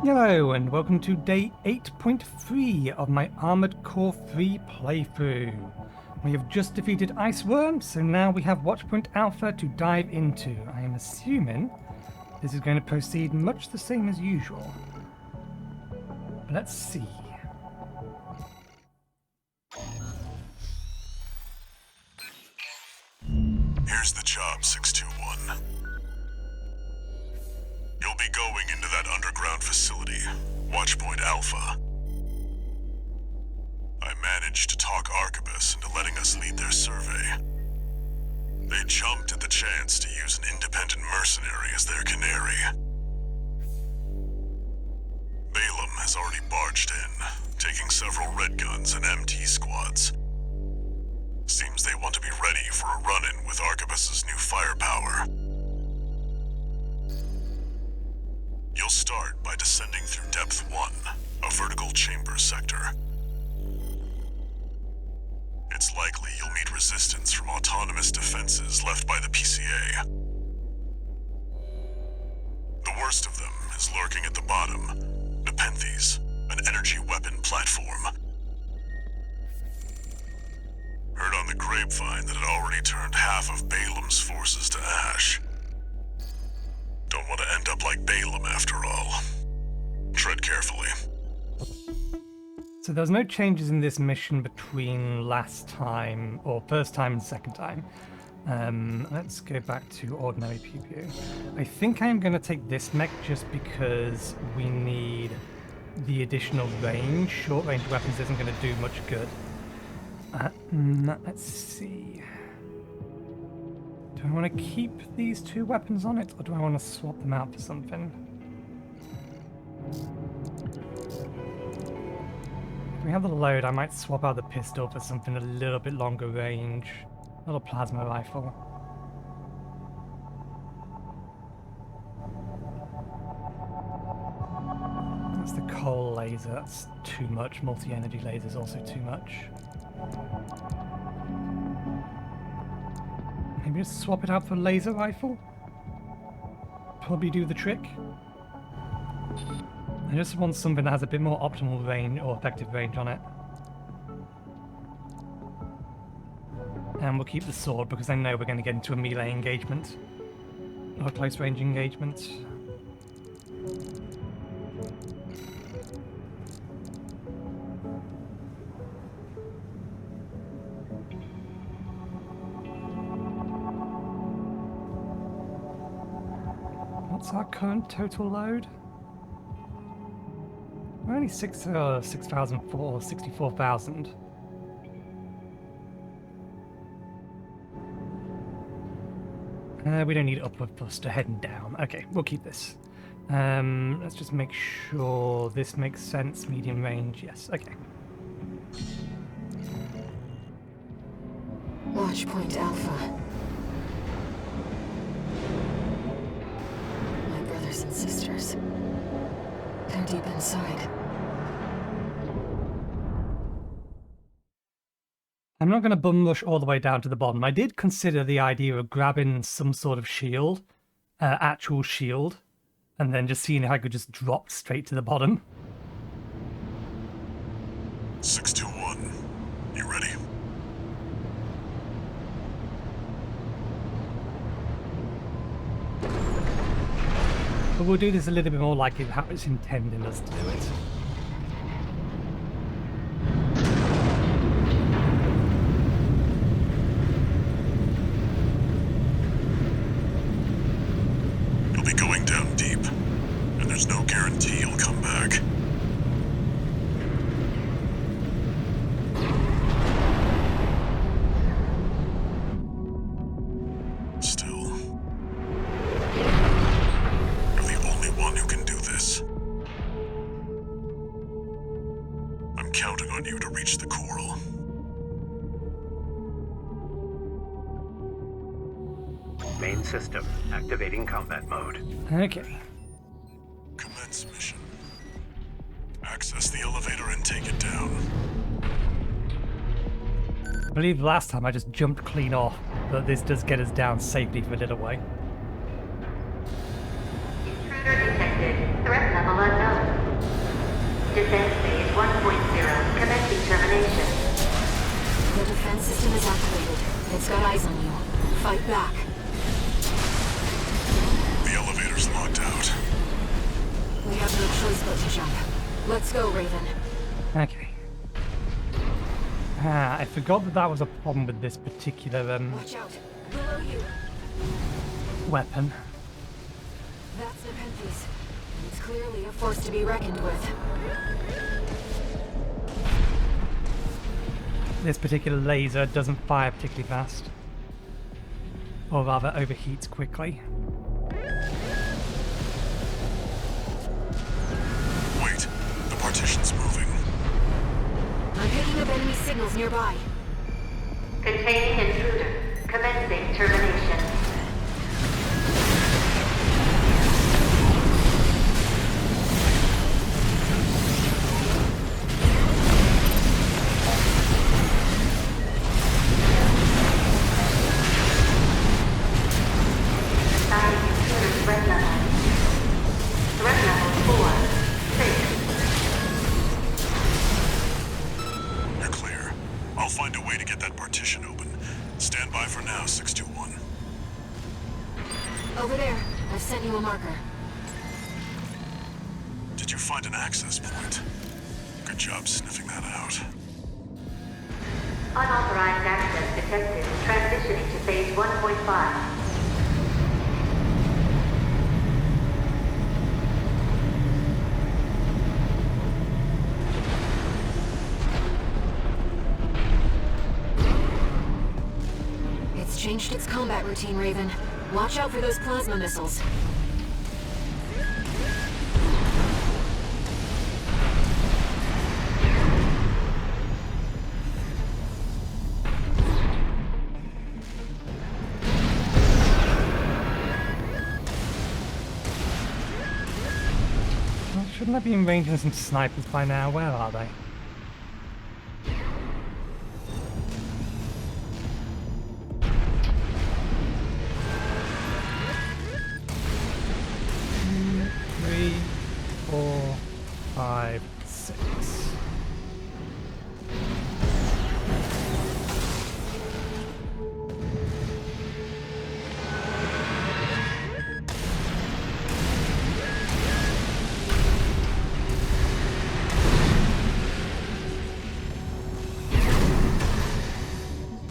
Hello and welcome to day 8.3 of my Armored Core 3 playthrough. We have just defeated Ice Worm, so now we have Watchpoint Alpha to dive into. I am assuming this is going to proceed much the same as usual. But let's see. Here's the job, 621. You'll be going into that underground facility, Watchpoint Alpha. I managed to talk Arquebus into letting us lead their survey. They jumped at the chance to use an independent mercenary as their canary. Balaam has already barged in, taking several red guns and MT squads. Seems they want to be ready for a run-in with Arquebus's new firepower. You'll start by descending through Depth 1, a vertical chamber sector. It's likely you'll meet resistance from autonomous defenses left by the PCA. The worst of them is lurking at the bottom, Nepenthes, an energy weapon platform. Heard on the grapevine that it already turned half of Balaam's forces to ash. Don't want to end up like Balaam after all. Tread carefully. So there's no changes in this mission between last time, or first time and second time. Let's go back to ordinary PPU. I think I'm going to take this mech just because we need the additional range. Short range weapons isn't going to do much good. Let's see. Do I want to keep these two weapons on it, or do I want to swap them out for something? If we have the load, I might swap out the pistol for something a little bit longer range. A little plasma rifle. That's the coal laser, that's too much. Multi-energy laser is also too much. Maybe just swap it out for a laser rifle? Probably do the trick. I just want something that has a bit more optimal range or effective range on it. And we'll keep the sword because I know we're going to get into a melee engagement. Or a close range engagement. What's our current total load? We're only 64,000. We don't need upward thruster heading down. Okay, we'll keep this. Let's just make sure this makes sense. Medium range, yes. Okay. Watchpoint Alpha. My brothers and sisters. They're deep inside. I'm not going to bum rush all the way down to the bottom. I did consider the idea of grabbing some sort of shield, actual shield, and then just seeing if I could just drop straight to the bottom. 621, you ready? But we'll do this a little bit more like how it's intending us to do it. You'll be going down deep, and there's no guarantee you'll come back. Still, you're the only one who can do this. I'm counting on you to reach the coral. Main system activating combat mode. Okay. Commence mission. Access the elevator and take it down. I believe last time I just jumped clean off, but this does get us down safely for a little way. Intruder detected. Threat level unknown. Defense phase 1.0. Commencing termination. The defense system is activated. It's got eyes on you. Fight back. The elevator's locked out. We have no choice but to jump. Let's go, Raven. Okay. I forgot that that was a problem with this particular Watch out. Below you. weapon. That's Nepenthes. It's clearly a force to be reckoned with. This particular laser doesn't fire particularly fast. Or rather, overheats quickly. Wait, the partition's moving. I'm picking up enemy signals nearby. Containing intruder. Commencing termination. Assigning intruder threat level. Threat level 4. 6. You're clear. I'll find a way to get that partition open. Stand by for now, 621. Over there. I've sent you a marker. Did you find an access point? Good job sniffing that out. Unauthorized access detected. Transitioning to phase 1.5. It's changed its combat routine, Raven. Watch out for those plasma missiles. Well, shouldn't I be in range of some snipers by now? Where are they? Two, 3, 4, 5, 6.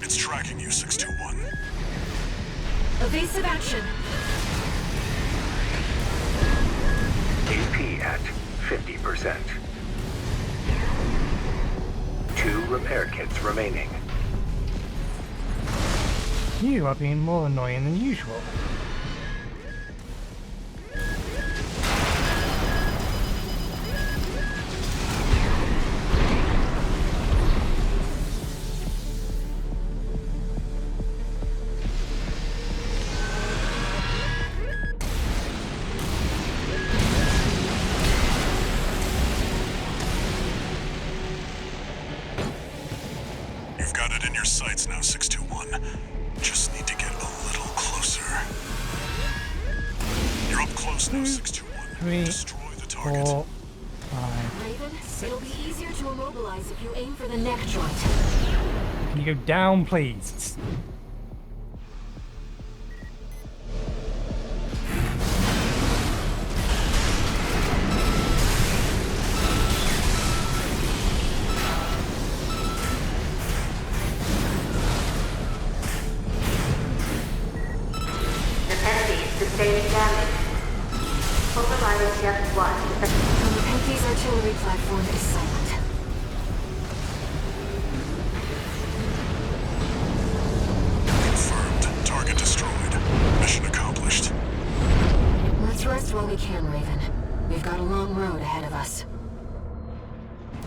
It's tracking you, 621. Evasive action. AP at 50%. 2 repair kits remaining. You are being more annoying than usual. You've got it in your sights now, 621. Just need to get a little closer. You're up close now, 621. 3, Destroy the target. 4, 5. Raven, it'll be easier to immobilize if you aim for the neck joint. Can you go down, please? Nepenthes sustaining damage. Overriding depth 1. The Nepenthes artillery platform is silent. Confirmed. Target destroyed. Mission accomplished. Let's rest while we can, Raven. We've got a long road ahead of us.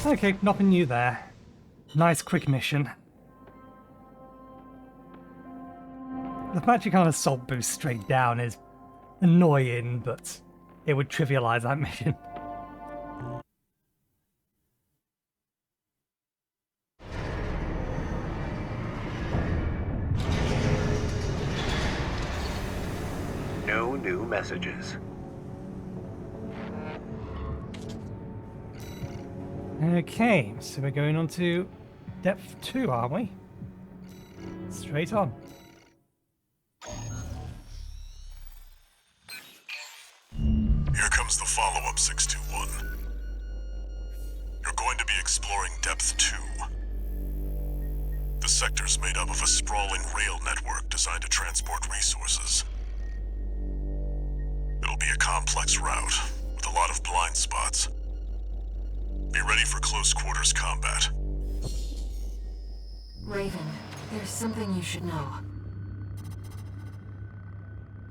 Okay, nothing new there. Nice quick mission. The fact you can't assault boost straight down is annoying, but it would trivialize that mission. No new messages. Okay, so we're going on to depth 2, are we? Straight on. Here comes the follow-up, 621. You're going to be exploring Depth 2. The sector's made up of a sprawling rail network designed to transport resources. It'll be a complex route, with a lot of blind spots. Be ready for close quarters combat. Raven, there's something you should know.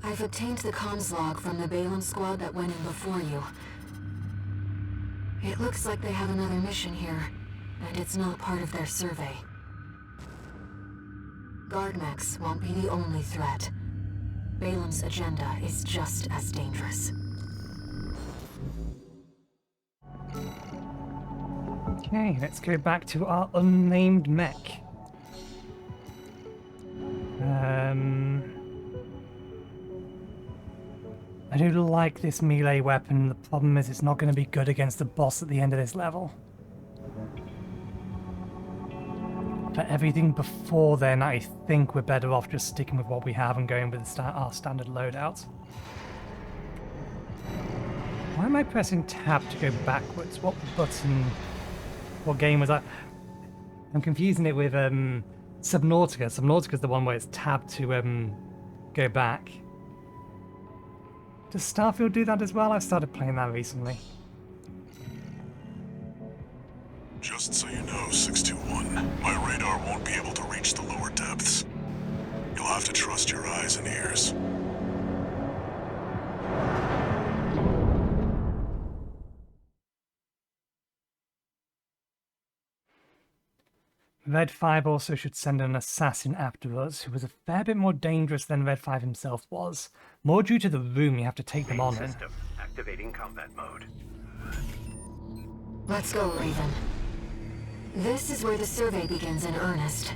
I've obtained the comms log from the Balaam squad that went in before you. It looks like they have another mission here, and it's not part of their survey. Guard mechs won't be the only threat. Balaam's agenda is just as dangerous. Okay, let's go back to our unnamed mech. I do like this melee weapon. The problem is it's not going to be good against the boss at the end of this level. For everything before then, I think we're better off just sticking with what we have and going with our standard loadout. Why am I pressing tab to go backwards? What button? What game was that? I'm confusing it with Subnautica. Subnautica's the one where it's tab to go back. Does Starfield do that as well? I've started playing that recently. Just so you know, 621, my radar won't be able to reach the lower depths. You'll have to trust your eyes and ears. Red 5 also should send an assassin after us, who was a fair bit more dangerous than Red 5 himself was. More due to the room you have to take them on in. System activating combat mode. Let's go, Raven. This is where the survey begins in earnest.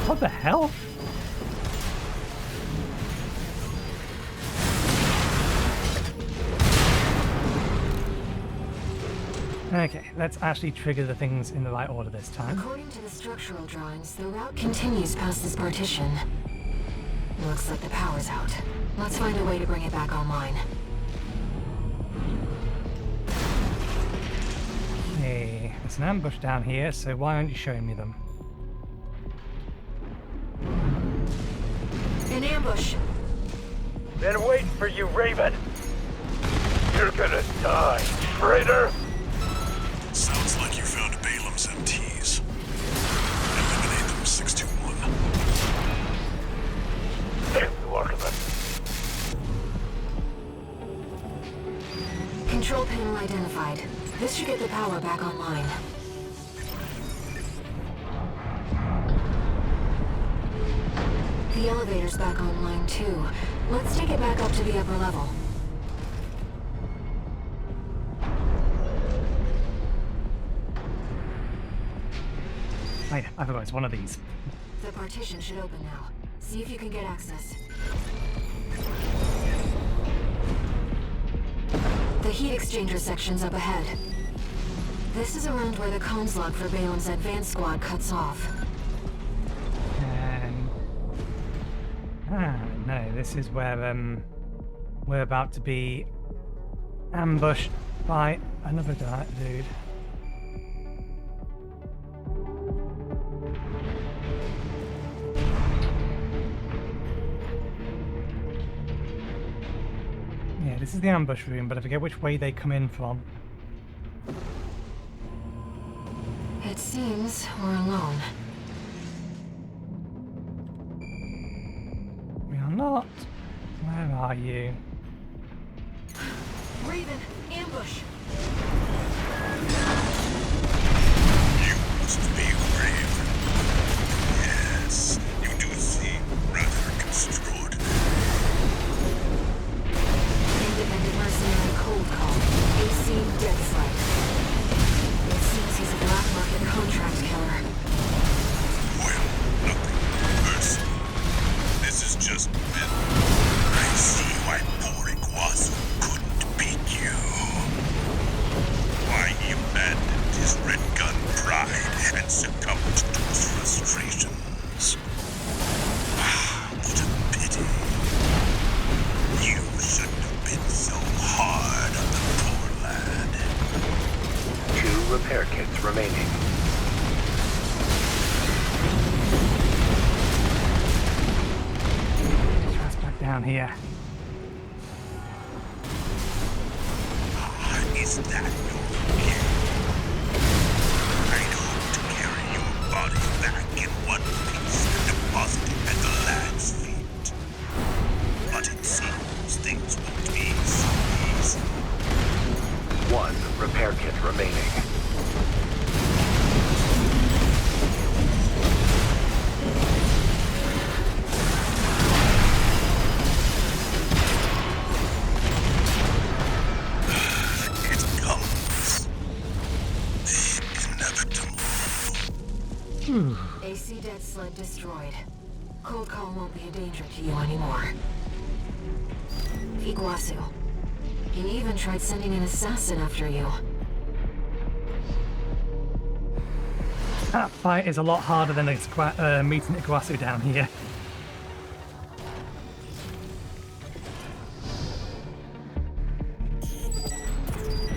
What the hell? Okay, let's actually trigger the things in the right order this time. According to the structural drawings, the route continues past this partition. Looks like the power's out. Let's find a way to bring it back online. Hey, there's an ambush down here, so why aren't you showing me them? An ambush! Been waiting for you, Raven! You're gonna die, traitor! Sounds like you found Balaam's MTs. Eliminate them, 621. Damn you, Archibald. Control panel identified. This should get the power back online. The elevator's back online too. Let's take it back up to the upper level. Wait, I forgot it's one of these. The partition should open now. See if you can get access. The heat exchanger section's up ahead. This is around where the comms log for Balaam's advanced squad cuts off. No, this is where we're about to be ambushed by another dude. Yeah, this is the ambush room, but I forget which way they come in from. It seems we're alone. We are not. Where are you? Raven, ambush! You must be brave. Yes, you do seem rather construed. Independent mercenary cold call. AC dead slide. It seems he's a black market contract killer. Well, nothing personal. This is just business. I see why poor Iguazu couldn't beat you. Why he abandoned his red gun pride and succumbed to his frustrations. What a pity. You shouldn't have been so hard on the poor lad. 2 repair kits remaining. Trust back down here. Is that your view? I'd hope to carry your body back in one piece and deposit it at the lad's feet. But it seems things won't be so easy. 1 repair kit remaining. It comes. The inevitable. AC dead sled destroyed. Cold call won't be a danger to you anymore. Iguazu. He even tried sending an assassin after you. That fight is a lot harder than meeting Iguazu down here.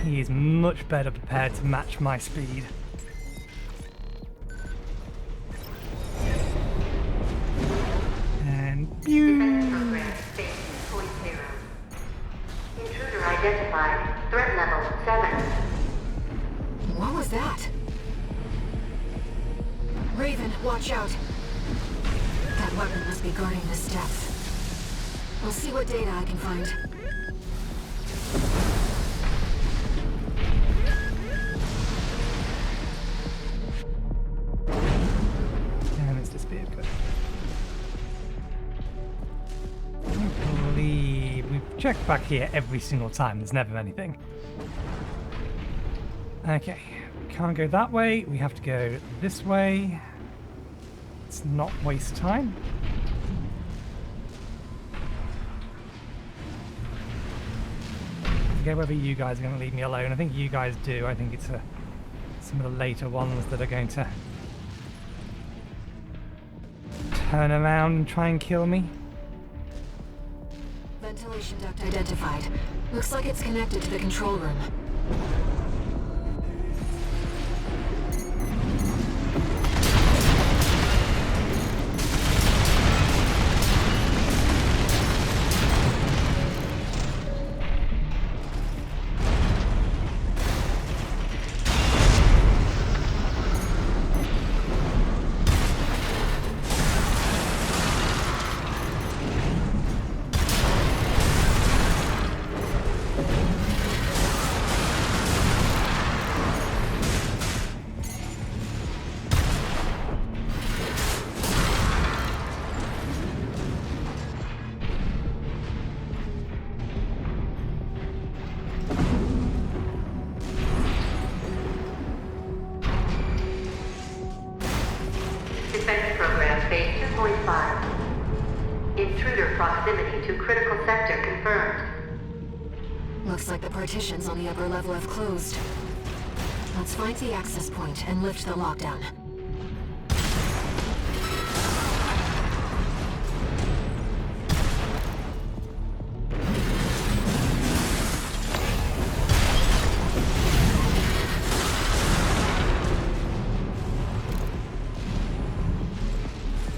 He is much better prepared to match my speed. And Defense program station point 0. Intruder identified. Threat level 7. What was that? Raven, watch out. That weapon must be guarding the steps. I'll see what data I can find. and it's disappeared. Good. I believe we've checked back here every single time. There's never anything. Okay, we can't go that way. We have to go this way. Let's not waste time. I forget whether you guys are going to leave me alone. I think you guys do. I think it's some of the later ones that are going to turn around and try and kill me. Ventilation duct identified. Looks like it's connected to the control room. Defense program phase 2.5. Intruder proximity to critical sector confirmed. Looks like the partitions on the upper level have closed. Let's find the access point and lift the lockdown.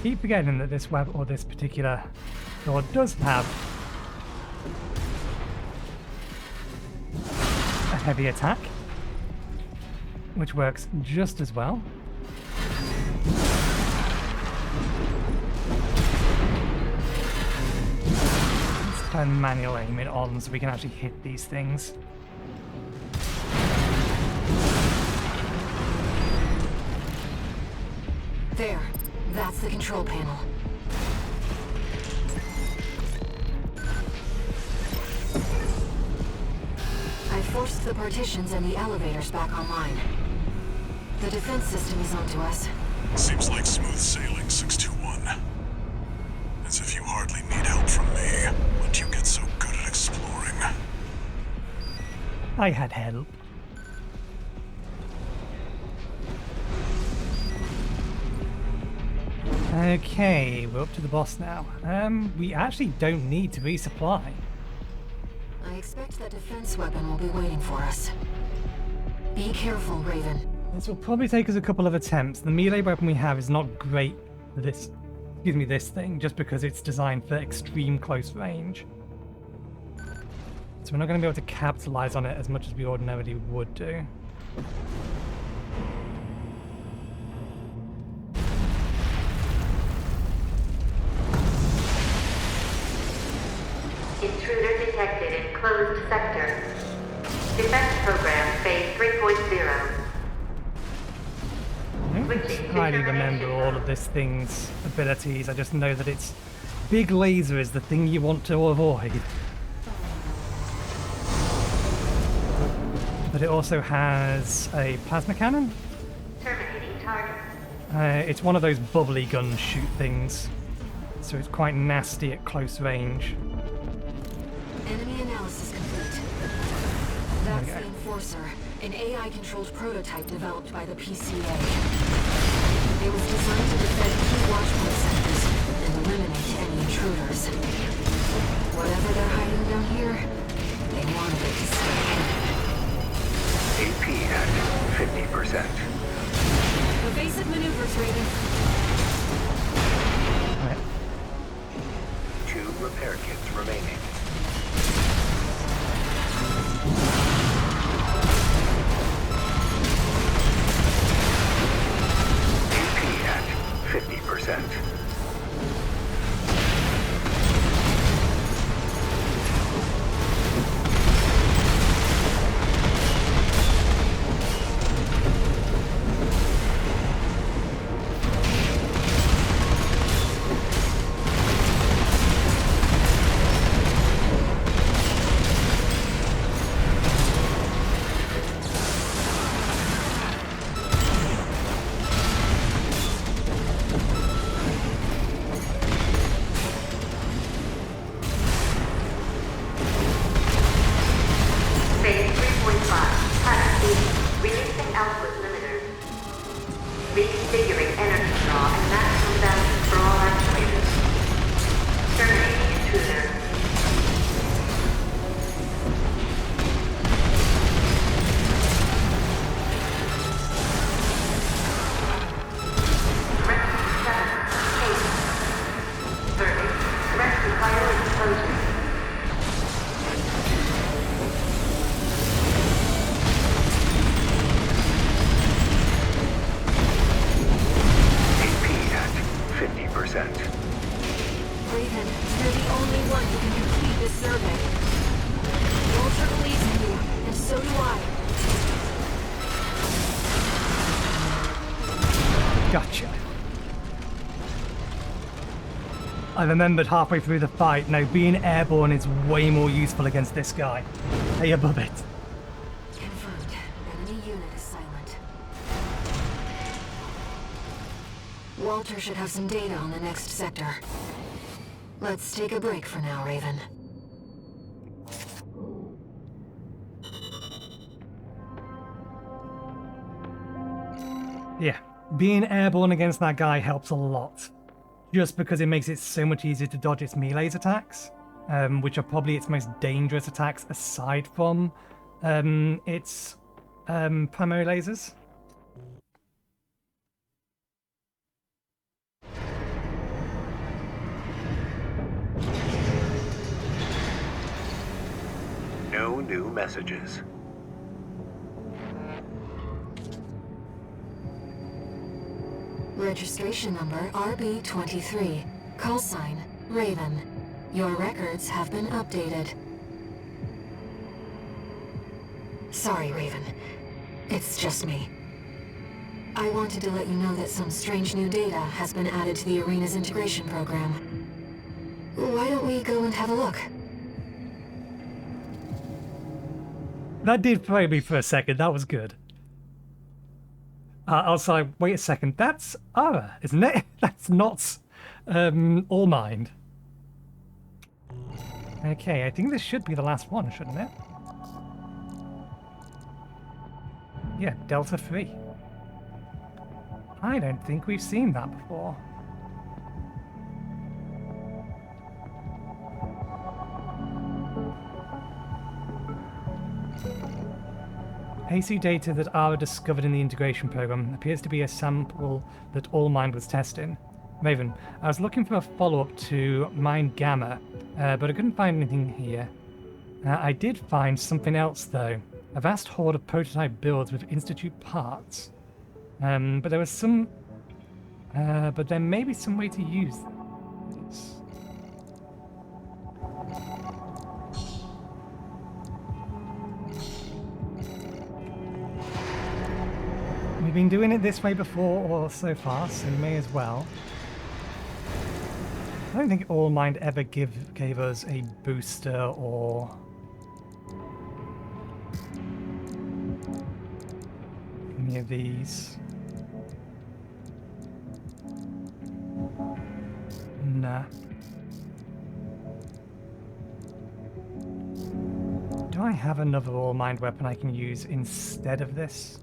Keep forgetting that this web or this particular door does have a heavy attack, which works just as well. Let's turn manual aim it on so we can actually hit these things. There. That's the control panel. I forced the partitions and the elevators back online. The defense system is onto us. Seems like smooth sailing, 621. As if you hardly need help from me. Once you get so good at exploring. I had help. Okay, we're up to the boss now. We actually don't need to resupply. I expect that defense weapon will be waiting for us. Be careful, Raven. This will probably take us a couple of attempts. The melee weapon we have is not great for this, this thing, just because it's designed for extreme close range. So we're not going to be able to capitalize on it as much as we ordinarily would do. Intruder detected in closed sector. Defense program phase 3.0. I don't entirely remember all of this thing's abilities. I just know that its big laser is the thing you want to avoid. But it also has a plasma cannon. Terminating target. It's one of those bubbly gun shoot things, so it's quite nasty at close range. Enemy analysis complete. That's the Enforcer, an AI-controlled prototype developed by the PCA. It was designed to defend key watchpoint sectors and eliminate any intruders. Whatever they're hiding down here, they wanted it to stay hidden. AP at 50%. Evasive maneuvers, Raven. Right. 2 repair kits remaining. AP at 50%. Phase 3.5. Task releasing output limiter. Reconfiguring energy draw and maximum balance for all actuators. Terminating intruder. Rescue 7. 8. Verdict. Rescue fire explosion. AP at 50%. Raven, you're the only one who can complete this survey. Walter believes in you, and so do I. Gotcha. I remembered halfway through the fight, now being airborne is way more useful against this guy. Hey above it. Confirmed. Enemy unit is silent. Walter should have some data on the next sector. Let's take a break for now, Raven. Yeah, being airborne against that guy helps a lot. Just because it makes it so much easier to dodge its melee's attacks, which are probably its most dangerous attacks aside from its primary lasers. No new messages. Registration number RB23. Call sign Raven. Your records have been updated. Sorry, Raven. It's just me. I wanted to let you know that some strange new data has been added to the arena's integration program. Why don't we go and have a look? That did throw me for a second. That was good. Also, wait a second. That's Ara, isn't it? That's not All Mind. Okay, I think this should be the last one, shouldn't it? Yeah, Delta 3. I don't think we've seen that before. AC data that Ara discovered in the integration program appears to be a sample that All Mind was testing. Raven, I was looking for a follow-up to Mind Gamma, but I couldn't find anything here. I did find something else, though. A vast horde of prototype builds with Institute parts. But there was some... but there may be some way to use these. We've been doing it this way before, or so far, so we may as well. I don't think All Mind ever gave us a booster or... any of these. Nah. Do I have another All Mind weapon I can use instead of this?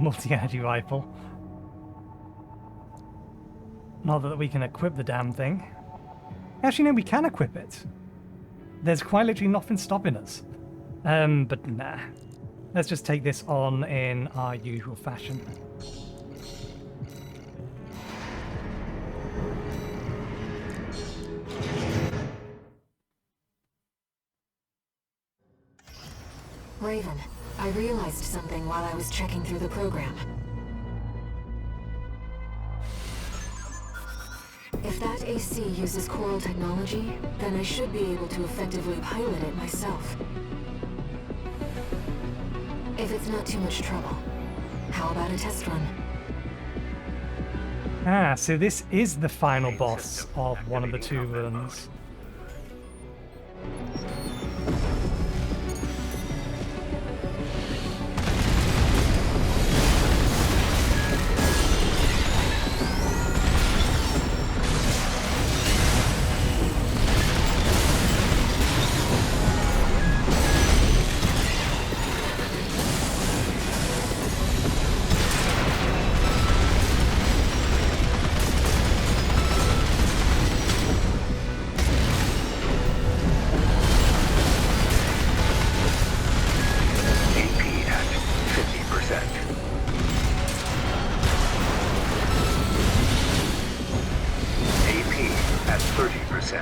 Multi-energy rifle. Not that we can equip the damn thing. Actually, no, we can equip it. There's quite literally nothing stopping us. But nah. Let's just take this on in our usual fashion. Raven, I realized something while I was checking through the program. If that AC uses Coral technology, then I should be able to effectively pilot it myself. If it's not too much trouble, how about a test run? Ah, so this is the final boss of one of the two runs.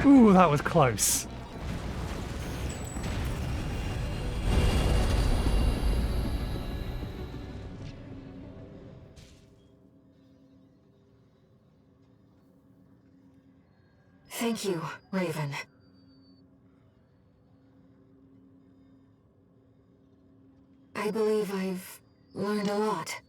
Ooh, that was close. Thank you, Raven. I believe I've learned a lot.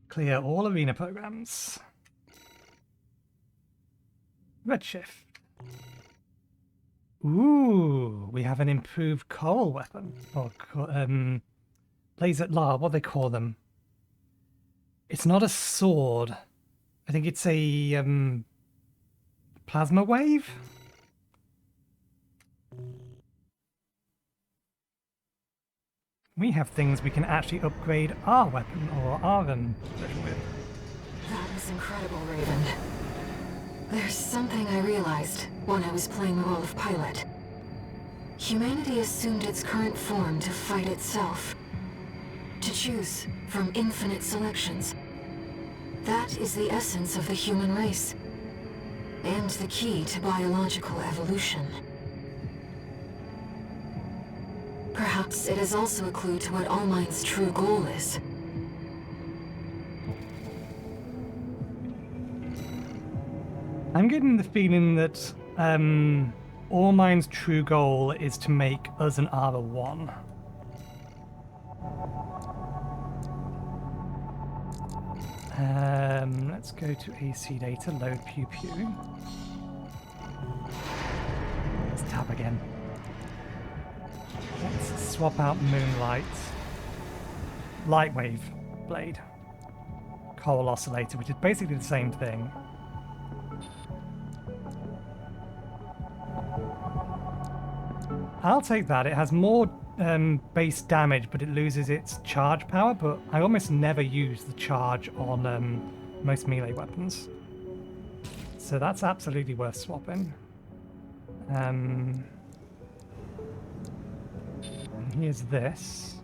Clear all arena programs. Redshift. Ooh, we have an improved coral weapon. Or, laser, what do they call them? It's not a sword. I think it's a, plasma wave? We have things we can actually upgrade our weapon or our version with. That was incredible, Raven. There's something I realized when I was playing the role of pilot. Humanity assumed its current form to fight itself. To choose from infinite selections. That is the essence of the human race. And the key to biological evolution. Perhaps it is also a clue to what Allmind's true goal is. I'm getting the feeling that Allmind's true goal is to make us an R1. Let's go to AC data, load Pew Pew. Let's tab again. Let's swap out Moonlight. Lightwave Blade. Coral Oscillator, which is basically the same thing. I'll take that. It has more base damage, but it loses its charge power, but I almost never use the charge on most melee weapons. So that's absolutely worth swapping. And here's this.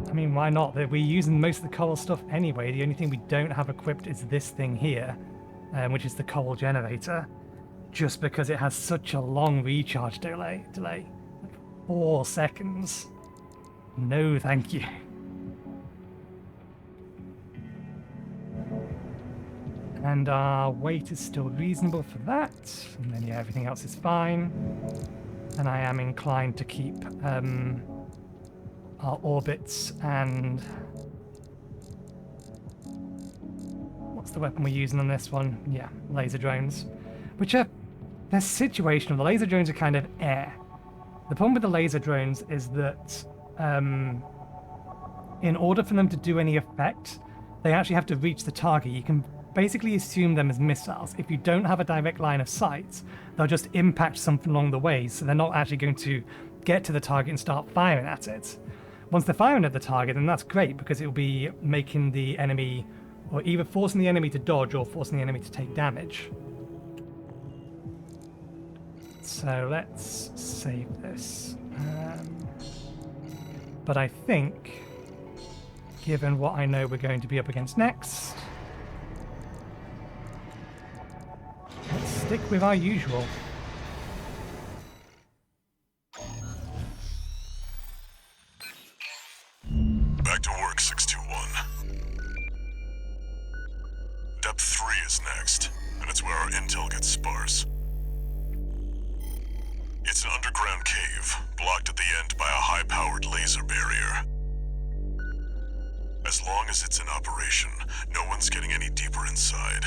I mean, why not? We're using most of the coral stuff anyway. The only thing we don't have equipped is this thing here, which is the coral generator, just because it has such a long recharge delay. Like 4 seconds. No, thank you. And our weight is still reasonable for that. And then, yeah, everything else is fine. And I am inclined to keep our orbits and... what's the weapon we're using on this one? Yeah, laser drones. Which are... they're situational. The laser drones are kind of air. The problem with the laser drones is that in order for them to do any effect, they actually have to reach the target. You can basically assume them as missiles. If you don't have a direct line of sight, they'll just impact something along the way, so they're not actually going to get to the target and start firing at it. Once they're firing at the target, then that's great, because it'll be making the enemy, or either forcing the enemy to dodge or forcing the enemy to take damage. So let's save this. But I think, given what I know we're going to be up against next, let's stick with our usual. Back to work, 621. Depth 3 is next, and it's where our intel gets sparse. It's an underground cave, blocked at the end by a high-powered laser barrier. As long as it's in operation, no one's getting any deeper inside.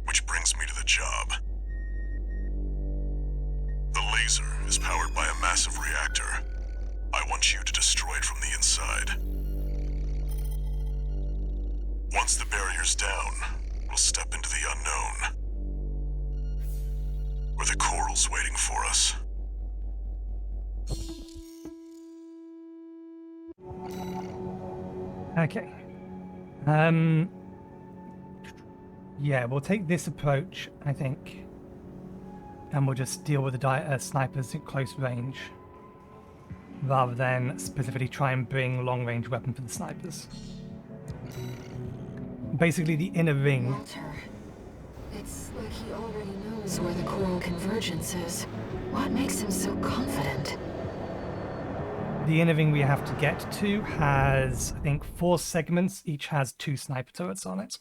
Which brings me to the job. The laser is powered by a massive reactor. I want you to destroy it from the inside. Once the barrier's down, we'll step into the unknown. Where the coral's waiting for us. Okay. Yeah, we'll take this approach, I think. And we'll just deal with the snipers at close range, rather than specifically try and bring long-range weapon for the snipers. Basically, the inner ring. Walter, it's like he already knows where the coral convergence is. What makes him so confident? The inner ring we have to get to has, I think, 4 segments. Each has 2 sniper turrets on it.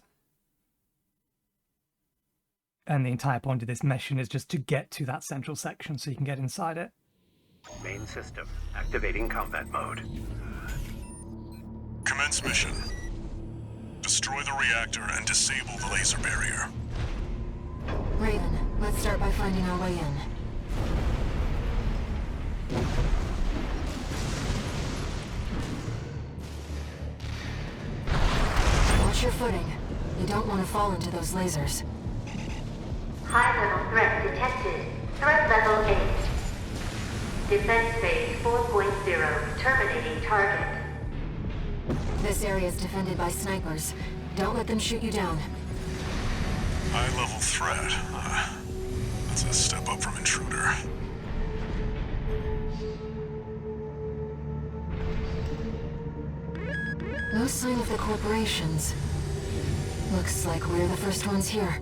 And the entire point of this mission is just to get to that central section so you can get inside it. Main system activating combat mode. Commence mission. Destroy the reactor and disable the laser barrier. Raven, let's start by finding our way in. Watch your footing. You don't want to fall into those lasers. High-level threat detected. Threat level 8. Defense phase 4.0. Terminating target. This area is defended by snipers. Don't let them shoot you down. High-level threat. That's a step up from intruder. No sign of the corporations. Looks like we're the first ones here.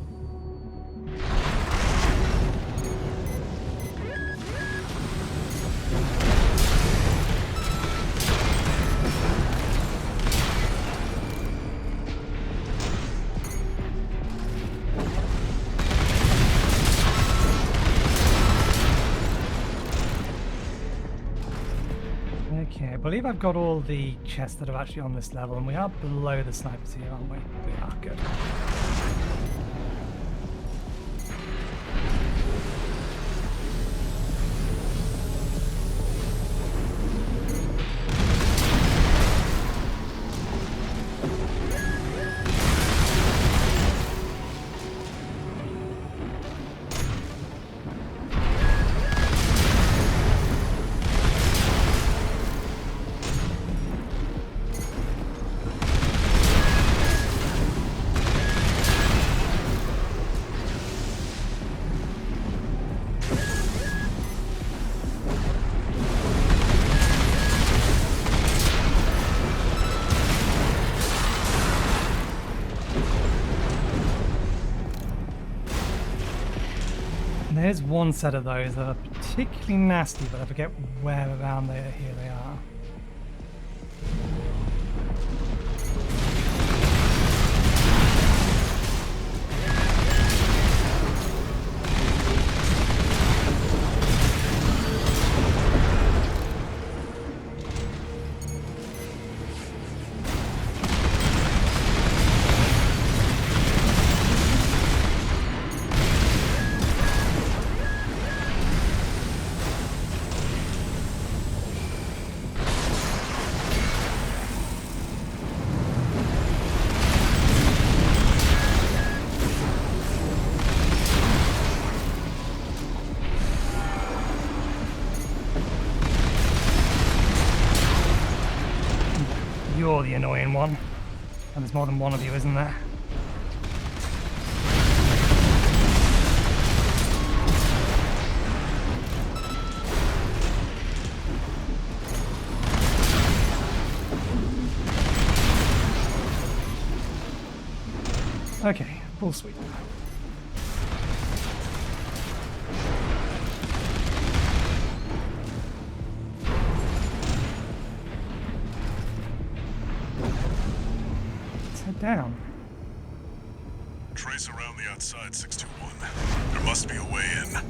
Okay, I believe I've got all the chests that are actually on this level, and we are below the snipers here, aren't we? We are, good. There's one set of those that are particularly nasty, but I forget where around they are. Here they are. You're the annoying one. And there's more than one of you, isn't there? Okay, full sweep. Down. Trace around the outside, 621. There must be a way in.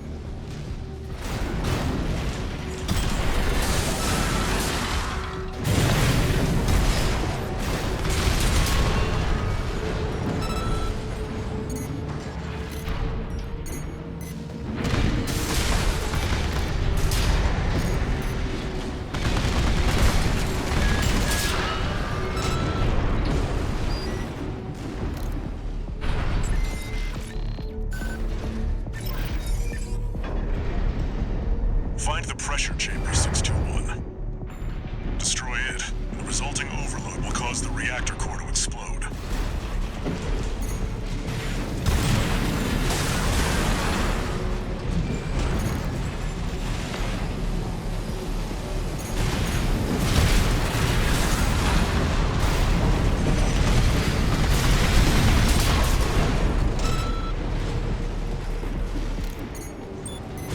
Find the pressure chamber, 621. Destroy it, and the resulting overload will cause the reactor core to explode.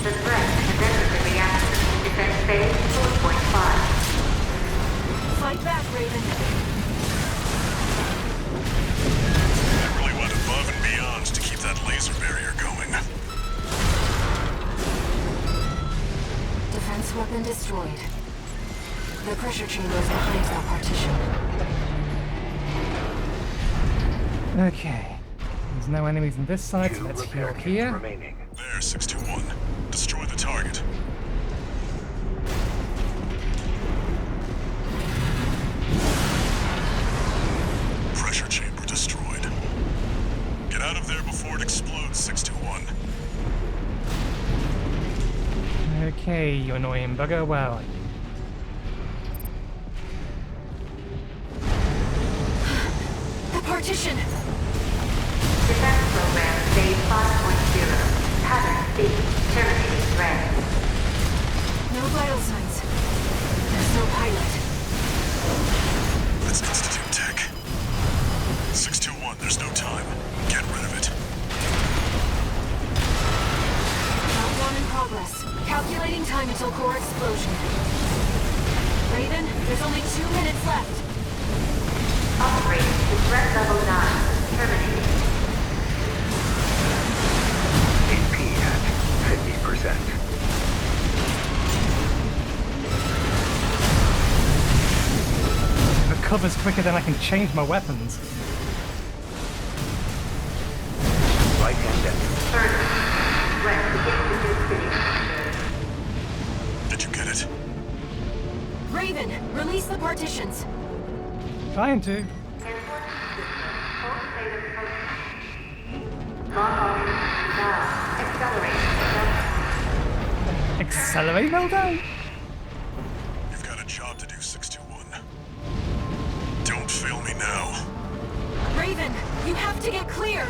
The threat has entered the reactor. Defense phase 4.5. Fight back, Raven. I really went above and beyond to keep that laser barrier going. Defense weapon destroyed. The pressure chamber is behind that partition. Okay. There's no enemies on this side, so 2 let's repair heal kits here. remaining. There, 621. Destroy the target. Pressure chamber destroyed. Get out of there before it explodes, 621. Okay, you annoying bugger. Where are you? The partition! Defense program phase 5.0. Pattern C. Terminating threat. No vital signs. There's no pilot. Let's institute tech. 621, there's no time. Calculating time until core explosion. Raven, there's only 2 minutes left. Upgrade to threat level 9. Terminated. AP at 50%. The cover's quicker than I can change my weapons. Right hand engine. Threat begins to do city. Did you get it? Raven, release the partitions. Trying to. Accelerate meltdown? You've got a job to do, 621. Don't fail me now. Raven, you have to get clear.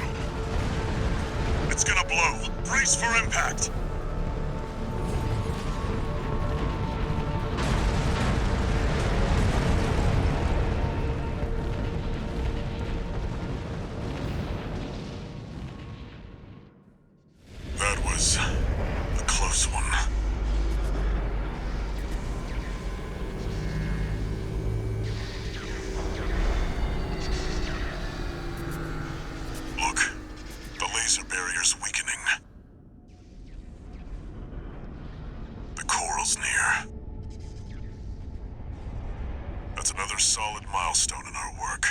It's gonna blow. Brace for impact. That was a close one. Look, the laser barrier's weakening. The coral's near. That's another solid milestone in our work.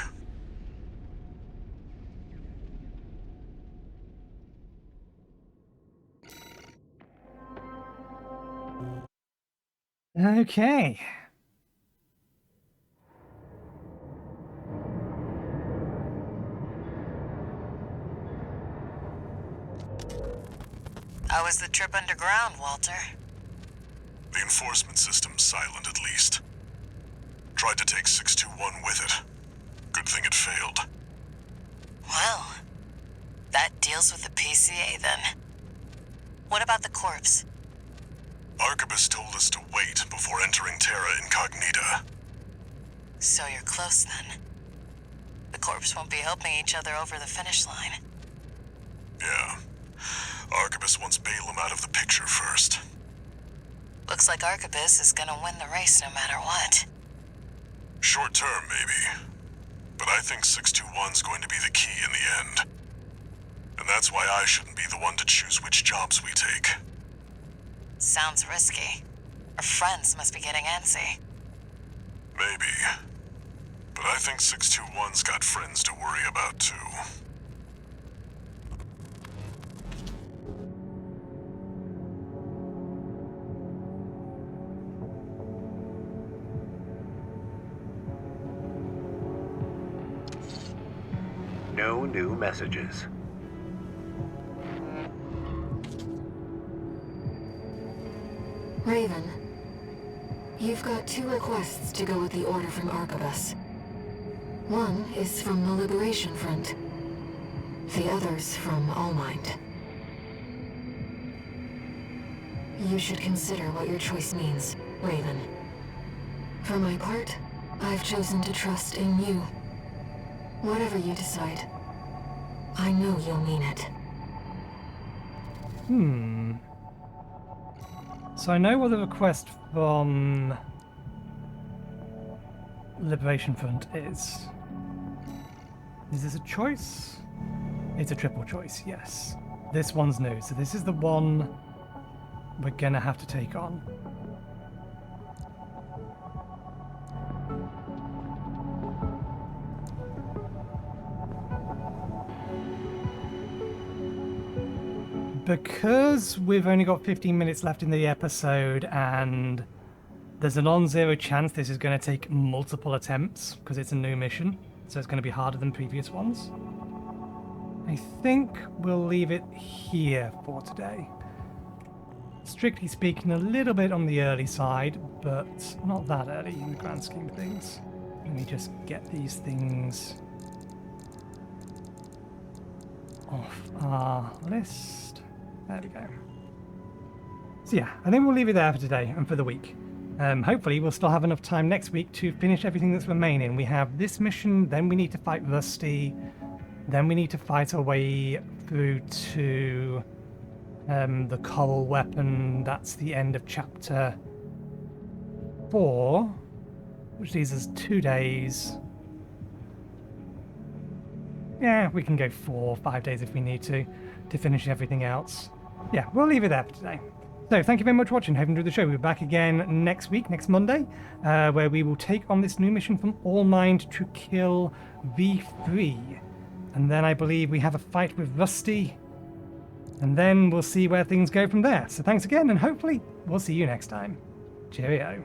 Okay. How was the trip underground, Walter? The enforcement system's silent, at least. Tried to take 621 with it. Good thing it failed. Well, that deals with the PCA then. What about the corpse? Arquebus told us to wait before entering Terra Incognita. So you're close then. The corpse won't be helping each other over the finish line. Yeah. Arquebus wants Balaam out of the picture first. Looks like Arquebus is gonna win the race no matter what. Short term, maybe. But I think 621's going to be the key in the end. And that's why I shouldn't be the one to choose which jobs we take. Sounds risky. Our friends must be getting antsy. Maybe. But I think 621's got friends to worry about, too. No new messages. Raven, you've got 2 requests to go with the order from Arquebus. One is from the Liberation Front. The other's from Allmind. You should consider what your choice means, Raven. For my part, I've chosen to trust in you. Whatever you decide, I know you'll mean it. So I know what the request from Liberation Front is. Is this a choice? It's a triple choice, yes. This one's new, so this is the one we're gonna have to take on. Because we've only got 15 minutes left in the episode and there's a non-zero chance this is going to take multiple attempts because it's a new mission, so it's going to be harder than previous ones. I think we'll leave it here for today. Strictly speaking, a little bit on the early side, but not that early in the grand scheme of things. Let me just get these things off our list. There we go. So yeah, I think we'll leave it there for today and for the week. Hopefully we'll still have enough time next week to finish everything that's remaining. We have this mission, then we need to fight Rusty, then we need to fight our way through to The coral weapon, that's the end of chapter 4, which leaves us 2 days. Yeah, we can go 4 or 5 days if we need to finish everything else. Yeah, we'll leave it there for today. So thank you very much for watching. Hope you enjoyed the show. We'll be back again next week, next Monday, where we will take on this new mission from All Mind to kill V3. And then I believe we have a fight with Rusty. And then we'll see where things go from there. So thanks again, and hopefully we'll see you next time. Cheerio.